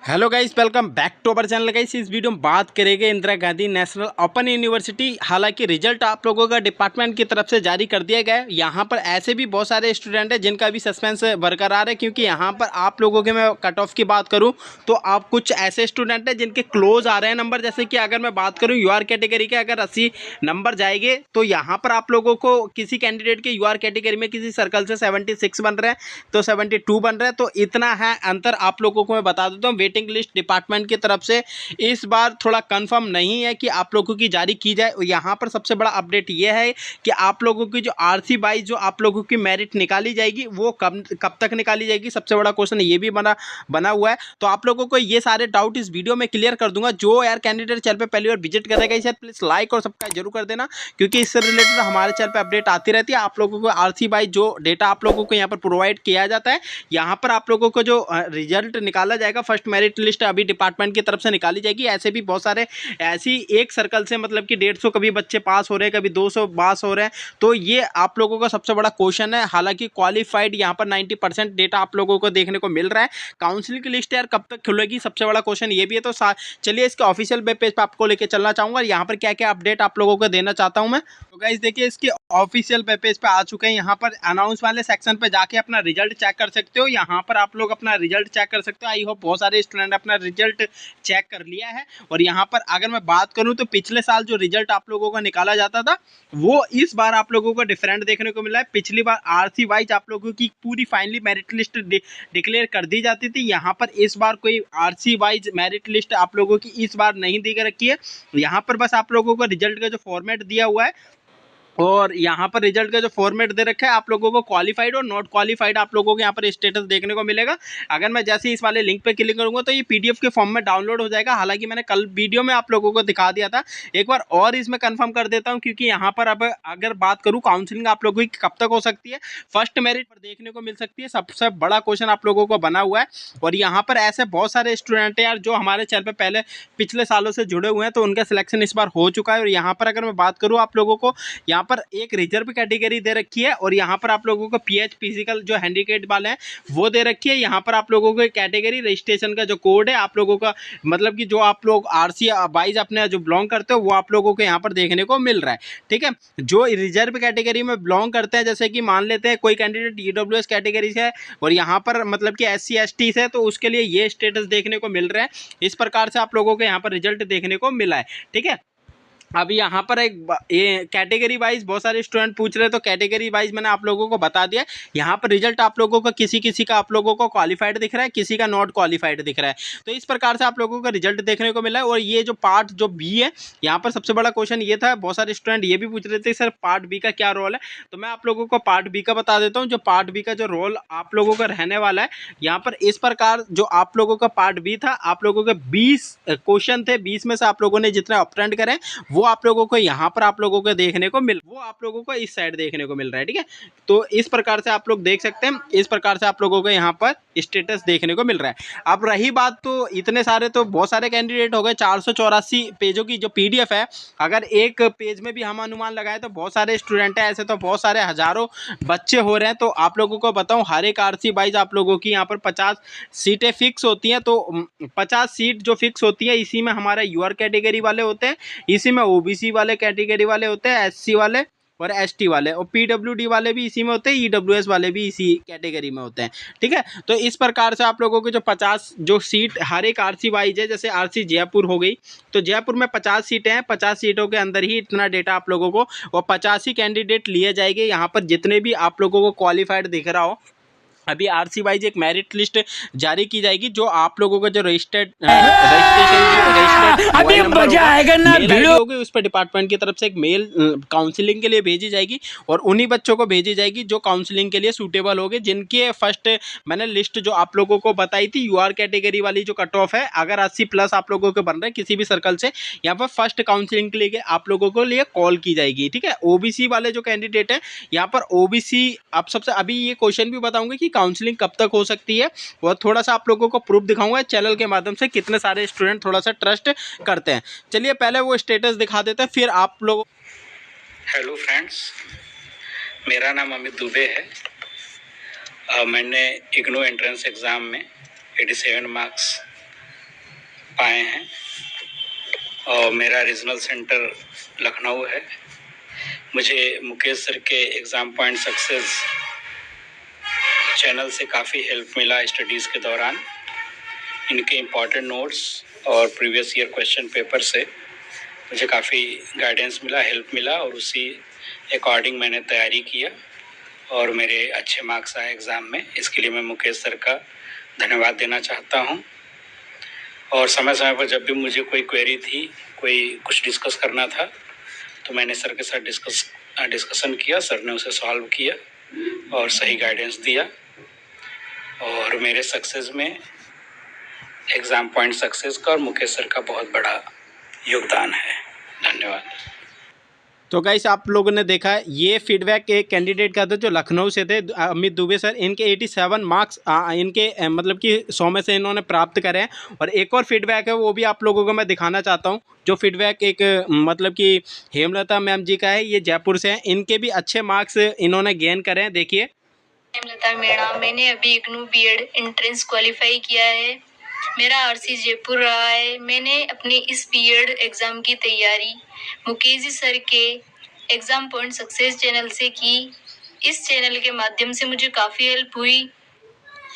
Hello guys, welcome back to our channel. Guys, इस video में बात करेंगे Indira Gandhi National Open University. हालांकि रिजल्ट आप लोगों का डिपार्टमेंट की तरफ से जारी कर दिया गया है। यहाँ पर ऐसे भी बहुत सारे स्टूडेंट हैं जिनका भी सस्पेंस बरकरार है, क्योंकि यहाँ पर आप लोगों के मैं कट ऑफ की बात करूँ तो आप कुछ ऐसे स्टूडेंट हैं जिनके क्लोज आ रहे हैं नंबर। जैसे कि अगर मैं बात करूँ यूआर कैटेगरी के, अगर 80 नंबर जाएंगे तो यहाँ पर आप लोगों को किसी कैंडिडेट के यूआर कैटेगरी में किसी सर्कल से 76 बन रहे हैं तो 72 बन रहे हैं। तो इतना है अंतर। आप लोगों को मैं बता देता हूँ, वेटिंग लिस्ट डिपार्टमेंट की तरफ से इस बार थोड़ा कंफर्म नहीं है कि आप लोगों की जारी की जाए। यहाँ पर सबसे बड़ा अपडेट यह है कि आप लोगों की जो आरसी वाइज जो आप लोगों की मेरिट निकाली जाएगी वो कब तक निकाली जाएगी, सबसे बड़ा क्वेश्चन ये भी बना हुआ है। तो आप लोगों को ये सारे डाउट इस वीडियो में क्लियर कर दूंगा। जो यार कैंडिडेट चैनल पे पहली बार विजिट करेगा इसे प्लीज लाइक और सब्सक्राइब जरूर कर देना, क्योंकि इससे रिलेटेड हमारे चैनल पे अपडेट आती रहती है। आप लोगों को आरसी वाइज जो डेटा आप लोगों को यहाँ पर प्रोवाइड किया जाता है। यहाँ पर आप लोगों को जो रिजल्ट निकाला जाएगा, फर्स्ट मेरिट लिस्ट अभी डिपार्टमेंट की तरफ से निकाली जाएगी। ऐसे भी बहुत सारे ऐसी एक सर्कल से मतलब कि 150 कभी बच्चे पास हो रहे हैं, कभी 200 पास हो रहे हैं। तो ये आप लोगों का सबसे बड़ा क्वेश्चन है। हालांकि क्वालिफाइड यहाँ पर 90% डेटा आप लोगों को देखने को मिल रहा है। काउंसिलिंग की लिस्ट यार कब तक खुलेगी, सबसे बड़ा क्वेश्चन ये भी है। तो चलिए इसके ऑफिशियल वेब पेज पे आपको लेके चलना चाहूंगा और यहाँ पर क्या क्या अपडेट आप लोगों को देना चाहता हूँ मैं। तो गाइस देखिए, इसके ऑफिशियल वेब पेज पे आ चुके हैं। यहाँ पर अनाउंस वाले सेक्शन पे जाके अपना रिजल्ट चेक कर सकते हो। यहाँ पर आप लोग अपना रिजल्ट चेक कर सकते हो। आई होप बहुत सारे स्टूडेंट अपना रिजल्ट चेक कर लिया है। और यहाँ पर अगर मैं बात करूँ तो पिछले साल जो रिजल्ट आप लोगों का निकाला जाता था वो इस बार आप लोगों को डिफरेंट देखने को मिला है। पिछली बार आरसी वाइज आप लोगों की पूरी फाइनली मेरिट लिस्ट डिक्लेयर कर दी जाती थी। यहाँ पर इस बार कोई आरसी वाइज मेरिट लिस्ट आप लोगों की इस बार नहीं दी रखी है। यहाँ पर बस आप लोगों को रिजल्ट का जो फॉर्मेट दिया हुआ है और यहाँ पर रिजल्ट का जो फॉर्मेट दे रखा है, आप लोगों को क्वालिफाइड और नॉट क्वालिफाइड आप लोगों को यहाँ पर स्टेटस देखने को मिलेगा। अगर मैं जैसे ही इस वाले लिंक पे क्लिक करूंगा तो ये पीडीएफ के फॉर्म में डाउनलोड हो जाएगा। हालांकि मैंने कल वीडियो में आप लोगों को दिखा दिया था, एक बार और इसमें कंफर्म कर देता हूँ, क्योंकि यहाँ पर अब अगर बात करूँ काउंसलिंग आप लोगों की कब तक हो सकती है, फर्स्ट मेरिट पर देखने को मिल सकती है। सबसे बड़ा क्वेश्चन आप लोगों को बना हुआ है। और यहाँ पर ऐसे बहुत सारे स्टूडेंट हैं यार जो हमारे चैनल पर पहले पिछले सालों से जुड़े हुए हैं, तो उनका सिलेक्शन इस बार हो चुका है। और यहाँ पर अगर मैं बात करूँ आप लोगों को, यहाँ पर एक रिजर्व कैटेगरी दे रखी है और यहाँ पर आप लोगों को पीएच फिजिकल जो हैंडीकेप वाले हैं वो दे रखी है। यहाँ पर आप लोगों को कैटेगरी रजिस्ट्रेशन का जो कोड है आप लोगों का, मतलब कि जो आप लोग आरसी वाइज अपने जो बिलोंग करते हो वो आप लोगों को यहाँ पर देखने को मिल रहा है। ठीक है, जो रिजर्व कैटेगरी में बिलोंग करते हैं, जैसे कि मान लेते हैं कोई कैंडिडेट ईडब्ल्यूएस कैटेगरी से है और यहाँ पर मतलब कि एससी एसटी से, तो उसके लिए ये स्टेटस देखने को मिल रहा है। इस प्रकार से आप लोगों को यहाँ पर रिजल्ट देखने को मिला है। ठीक है, अब यहाँ पर एक ये कैटेगरी वाइज बहुत सारे स्टूडेंट पूछ रहे हैं, तो कैटेगरी वाइज मैंने आप लोगों को बता दिया। यहाँ पर रिजल्ट आप लोगों का किसी किसी का आप लोगों को क्वालिफाइड दिख रहा है, किसी का नॉट क्वालिफाइड दिख रहा है। तो इस प्रकार से आप लोगों का रिजल्ट देखने को मिला है। और ये जो पार्ट जो बी है, यहाँ पर सबसे बड़ा क्वेश्चन ये था, बहुत सारे स्टूडेंट ये भी पूछ रहे थे सर पार्ट बी का क्या रोल है। तो मैं आप लोगों को पार्ट बी का बता देता हूँ। जो पार्ट बी का जो रोल आप लोगों का रहने वाला है, यहाँ पर इस प्रकार जो आप लोगों का पार्ट बी था, आप लोगों के 20 क्वेश्चन थे, 20 में से आप लोगों ने जितने अटेम्प्ट करें वो आप लोगों को यहाँ पर आप लोगों को देखने को इस साइड देखने को मिल रहा है। ठीक है, तो इस प्रकार से आप लोग देख सकते हैं, इस प्रकार से आप लोगों को यहाँ पर स्टेटस देखने को मिल रहा है। अब रही बात, तो इतने सारे तो बहुत सारे कैंडिडेट हो गए, 484 पेजों की जो पीडीएफ है, अगर एक पेज में भी हम अनुमान लगाए तो बहुत सारे स्टूडेंट हैं, ऐसे तो बहुत सारे हजारों बच्चे हो रहे हैं। तो आप लोगों को बताऊं, हर एक आरसी वाइज आप लोगों की यहाँ पर 50 सीटें फिक्स होती हैं। तो 50 सीट जो फिक्स होती है, इसी में हमारा यूआर कैटेगरी वाले होते हैं, इसी में ओबीसी वाले कैटेगरी वाले होते हैं, एससी वाले और एसटी वाले, और पीडब्ल्यूडी वाले भी इसी में होते हैं, ईडब्ल्यूएस वाले भी इसी कैटेगरी में होते हैं। ठीक है, तो इस प्रकार से आप लोगों के जो 50 जो सीट हर एक आरसी वाइज है, जैसे आरसी जयपुर हो गई तो जयपुर में 50 सीटें हैं, 50 सीटों के अंदर ही इतना डेटा आप लोगों को और 50 ही कैंडिडेट लिए जाएंगे। यहाँ पर जितने भी आप लोगों को क्वालिफाइड दिख रहा हो, अभी आरसी वाइज एक मेरिट लिस्ट जारी की जाएगी, जो आप लोगों का जो रजिस्टर्ड अभी मजा आएगा ना वीडियो होगी, उस पर डिपार्टमेंट की तरफ से एक मेल काउंसलिंग के लिए भेजी जाएगी और उन्हीं बच्चों को भेजी जाएगी जो काउंसलिंग के लिए सूटेबल होंगे, जिनके फर्स्ट मैंने लिस्ट जो आप लोगों को बताई थी यूआर कैटेगरी वाली जो कट ऑफ है, अगर 80 प्लस आप लोगों के बन रहे हैं किसी भी सर्कल से, यहाँ पर फर्स्ट काउंसलिंग के लिए आप लोगों को लिए कॉल की जाएगी। ठीक है, ओबीसी वाले जो कैंडिडेट है, यहाँ पर ओबीसी आप सबसे अभी ये क्वेश्चन भी बताऊंगे कि काउंसलिंग कब तक हो सकती है, और थोड़ा सा आप लोगों को प्रूफ दिखाऊंगा चैनल के माध्यम से कितने सारे स्टूडेंट थोड़ा सा ट्रस्ट करते हैं। चलिए पहले वो स्टेटस दिखा देते हैं, फिर आप लोग। हेलो फ्रेंड्स, मेरा नाम अमित दुबे है। मैंने इग्नू एंट्रेंस एग्ज़ाम में 87 मार्क्स आए हैं और मेरा रीजनल सेंटर लखनऊ है। मुझे मुकेश सर के एग्ज़ाम पॉइंट सक्सेस चैनल से काफ़ी हेल्प मिला स्टडीज़ के दौरान। इनके इम्पॉर्टेंट नोट्स और प्रीवियस ईयर क्वेश्चन पेपर से मुझे काफ़ी गाइडेंस मिला, हेल्प मिला और उसी अकॉर्डिंग मैंने तैयारी किया और मेरे अच्छे मार्क्स आए एग्ज़ाम में। इसके लिए मैं मुकेश सर का धन्यवाद देना चाहता हूं। और समय समय पर जब भी मुझे कोई क्वेरी थी, कोई कुछ डिस्कस करना था, तो मैंने सर के साथ डिस्कशन किया। सर ने उसे सॉल्व किया और सही गाइडेंस दिया और मेरे सक्सेस में एग्ज़ाम पॉइंट सक्सेस का और मुकेश सर का बहुत बड़ा योगदान है। धन्यवाद। तो गाइस आप लोगों ने देखा ये फीडबैक एक कैंडिडेट का था जो लखनऊ से थे, अमित दुबे सर। इनके 87 मार्क्स इनके मतलब कि 100 में से इन्होंने प्राप्त करे हैं। और एक और फीडबैक है वो भी आप लोगों को मैं दिखाना चाहता हूं, जो फीडबैक एक मतलब कि हेमलता मैम जी का है, ये जयपुर से हैं। इनके भी अच्छे मार्क्स इन्होंने गेन करे हैं, देखिए। हेमलता मैडम, मैंने अभी इग्नू बीएड एंट्रेंस क्वालिफाई किया है। मेरा आरसी जयपुर रहा है। मैंने अपने इस बीएड एग्ज़ाम की तैयारी मुकेश जी सर के एग्ज़ाम पॉइंट सक्सेस चैनल से की। इस चैनल के माध्यम से मुझे काफ़ी हेल्प हुई।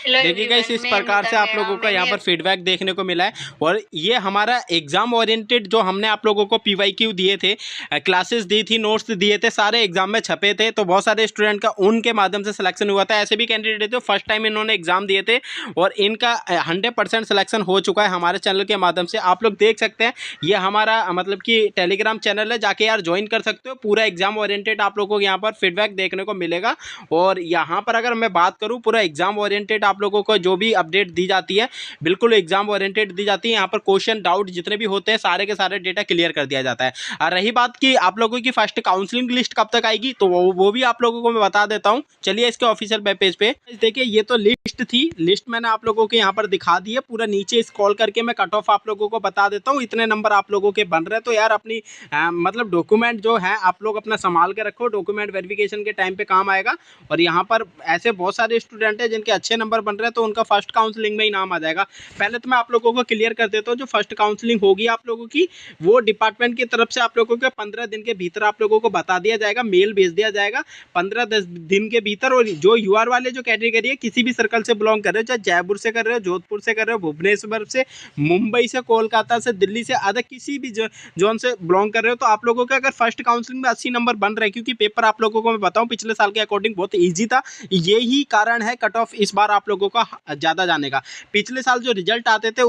देखिए गाइस इस प्रकार से आप लोगों को यहाँ पर फीडबैक देखने को मिला है। और ये हमारा एग्जाम ओरिएंटेड जो हमने आप लोगों को पीवाईक्यू दिए थे, क्लासेस दी थी, नोट्स दिए थे, सारे एग्जाम में छपे थे। तो बहुत सारे स्टूडेंट का उनके माध्यम से सिलेक्शन हुआ था। ऐसे भी कैंडिडेट थे फर्स्ट टाइम इन्होंने एग्जाम दिए थे और इनका 100% सिलेक्शन हो चुका है हमारे चैनल के माध्यम से। आप लोग देख सकते हैं ये हमारा मतलब कि टेलीग्राम चैनल है, जाके यार ज्वाइन कर सकते हो। पूरा एग्जाम ओरिएंटेड आप लोगों को यहाँ पर फीडबैक देखने को मिलेगा। और यहाँ पर अगर मैं बात करूँ पूरा एग्जाम ओरिएंटेड आप लोगों को जो भी अपडेट दी जाती है बिल्कुल एग्जाम ओरिएंटेड दी जाती है। यहाँ पर क्वेश्चन डाउट जितने भी होते हैं सारे के सारे डेटा क्लियर कर दिया जाता है। और रही बात कि आप लोगों की फर्स्ट काउंसलिंग लिस्ट कब तक आएगी, तो वो भी आप लोगों को मैं बता देता हूँ। चलिए इसके ऑफिशियल वेब पेज पे देखिए, ये तो लिस्ट थी, लिस्ट मैंने आप लोगों को यहाँ पर दिखा दी है। पूरा नीचे स्क्रॉल करके मैं कट ऑफ आप लोगों को बता देता हूँ। इतने नंबर आप लोगों के बन रहे हैं, तो यार अपनी मतलब डॉक्यूमेंट जो है आप लोग अपना संभाल के रखो, डॉक्यूमेंट वेरिफिकेशन के टाइम पे काम आएगा। और यहाँ पर ऐसे बहुत सारे स्टूडेंट हैं जिनके अच्छे नंबर बन रहे हैं, तो उनका फर्स्ट काउंसलिंग में ही नाम आ जाएगा। पहले तो मैं आप लोगों को क्लियर कर देता हूँ, जो फर्स्ट काउंसलिंग होगी आप लोगों की वो डिपार्टमेंट की तरफ से आप लोगों को 15 दिन के भीतर आप लोगों को बता दिया जाएगा, मेल भेज दिया जाएगा 15 दिन के भीतर। और जो यूआर वाले जो कैटेगरी है, किसी भी सर्कल से बिलोंग कर रहे हो, चाहे जयपुर से कर रहे हो, जोधपुर से कर रहे हो, भुवनेश्वर से, मुंबई से, कोलकाता से, दिल्ली से, अदर किसी भी जोन से बिलोंग कर रहे हो, तो आप लोगों का अगर फर्स्ट काउंसलिंग में 80 नंबर बन रहे हैं, क्योंकि पेपर आप लोगों को मैं बताऊं पिछले साल के अकॉर्डिंग बहुत ईजी था, यही कारण है कट ऑफ इस बार आप लोगों का ज़्यादा जाने का। पिछले साल जो रिजल्ट आते थे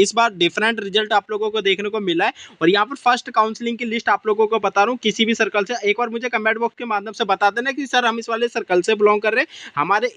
इस बार डिफरेंट रिजल्ट आप लोगों को देखने को मिला है। और यहाँ पर फर्स्ट काउंसलिंग की लिस्ट आप लोगों को बता रहा हूँ, किसी भी सर्कल से एक बार मुझे कमेंट बॉक्स के माध्यम से बता देना कि सर हम इस वाले सर्कल से बिलोंग कर रहे हैं, हमारे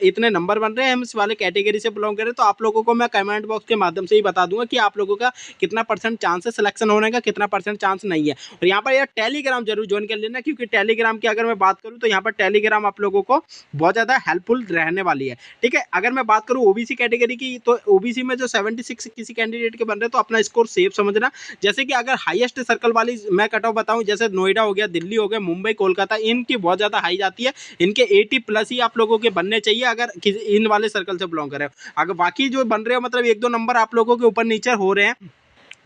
इतने नंबर बन रहे हैं, हम इस वाले कैटेगरी से बिलोंग कर रहे हैं। तो आप लोगों को मैं कमेंट बॉक्स के माध्यम से ही बता दूंगा कि आप लोगों का कितना % चांस है सिलेक्शन होने का, कितना % चांस नहीं है। और यहाँ पर यार टेलीग्राम जरूर ज्वाइन कर लेना, क्योंकि टेलीग्राम की अगर मैं बात करूँ तो यहाँ पर टेलीग्राम आप लोगों को बहुत ज़्यादा हेल्पफुल रहने वाली है। ठीक है, अगर मैं बात करूँ ओबीसी कैटेगरी की, तो ओबीसी में जो 76 किसी कैंडिडेट के बन रहे हैं, तो अपना स्कोर सेफ समझना। जैसे कि अगर हाईएस्ट सर्कल वाली मैं कट ऑफ बताऊं, जैसे नोएडा हो गया, दिल्ली हो गया, मुंबई, कोलकाता, इनकी बहुत ज़्यादा हाई जाती है। इनके 80+ ही आप लोगों के बनने चाहिए अगर इन वाले सर्कल से बिलोंग करें। अगर बाकी जो बन रहे हो मतलब 1-2 नंबर आप लोगों के ऊपर नीचे हो रहे हैं,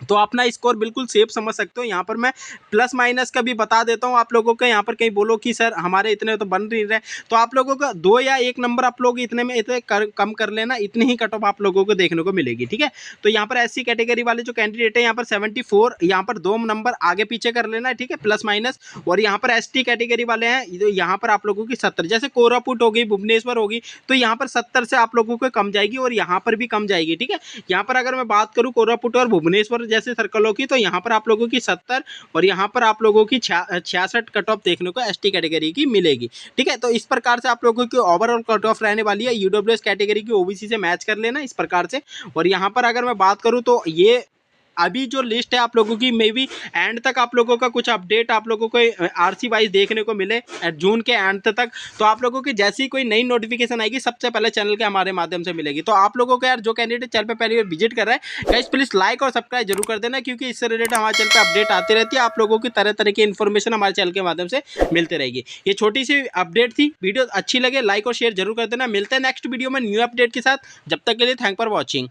तो अपना स्कोर बिल्कुल सेफ समझ सकते हो। यहाँ पर मैं प्लस माइनस का भी बता देता हूँ आप लोगों को। यहाँ पर कहीं बोलो कि सर हमारे इतने तो बन नहीं रहे, तो आप लोगों का 2 या 1 नंबर आप लोग इतने में कम कर लेना, इतनी ही कट ऑफ आप लोगों को देखने को मिलेगी। ठीक है, तो यहाँ पर एससी कैटेगरी वाले जो कैंडिडेट है यहाँ पर 74, यहाँ पर 2 नंबर आगे पीछे कर लेना है। ठीक है, प्लस माइनस। और यहाँ पर एसटी कैटेगरी वाले हैं, तो यहाँ पर आप लोगों की 70, जैसे कोरापुट होगी, भुवनेश्वर होगी, तो यहाँ पर 70 से आप लोगों को कम जाएगी और यहाँ पर भी कम जाएगी। ठीक है, यहाँ पर अगर मैं बात करूँ कोरापुट और भुवनेश्वर जैसे सर्कलों की, तो यहाँ पर आप लोगों की 70 और यहाँ पर आप लोगों की 66 कट ऑफ देखने को एसटी कैटेगरी की मिलेगी। ठीक है, तो इस प्रकार से आप लोगों की ओवरऑल कट ऑफ रहने वाली है। ईडब्ल्यूएस कैटेगरी की ओबीसी से मैच कर लेना इस प्रकार से। और यहाँ पर अगर मैं बात करूँ तो ये अभी जो लिस्ट है आप लोगों की, मे बी एंड तक आप लोगों का कुछ अपडेट आप लोगों को आरसी वाइज देखने को मिले जून के एंड तक। तो आप लोगों की जैसी कोई नई नोटिफिकेशन आएगी सबसे पहले चैनल के हमारे माध्यम से मिलेगी। तो आप लोगों को यार जो कैंडिडेट चैनल पे पहली बार विजिट कर रहा है, गाइस प्लीज लाइक और सब्सक्राइब जरूर कर देना, क्योंकि इससे रिलेटेड हमारे चैनल पे अपडेट आती रहती है। आप लोगों की तरह तरह की इन्फॉर्मेशन हमारे चैनल के माध्यम से मिलती रहेगी। ये छोटी सी अपडेट थी, वीडियो अच्छी लगे लाइक और शेयर जरूर कर देना। मिलते हैं नेक्स्ट वीडियो में न्यू अपडेट के साथ, जब तक के लिए थैंक फॉर वॉचिंग।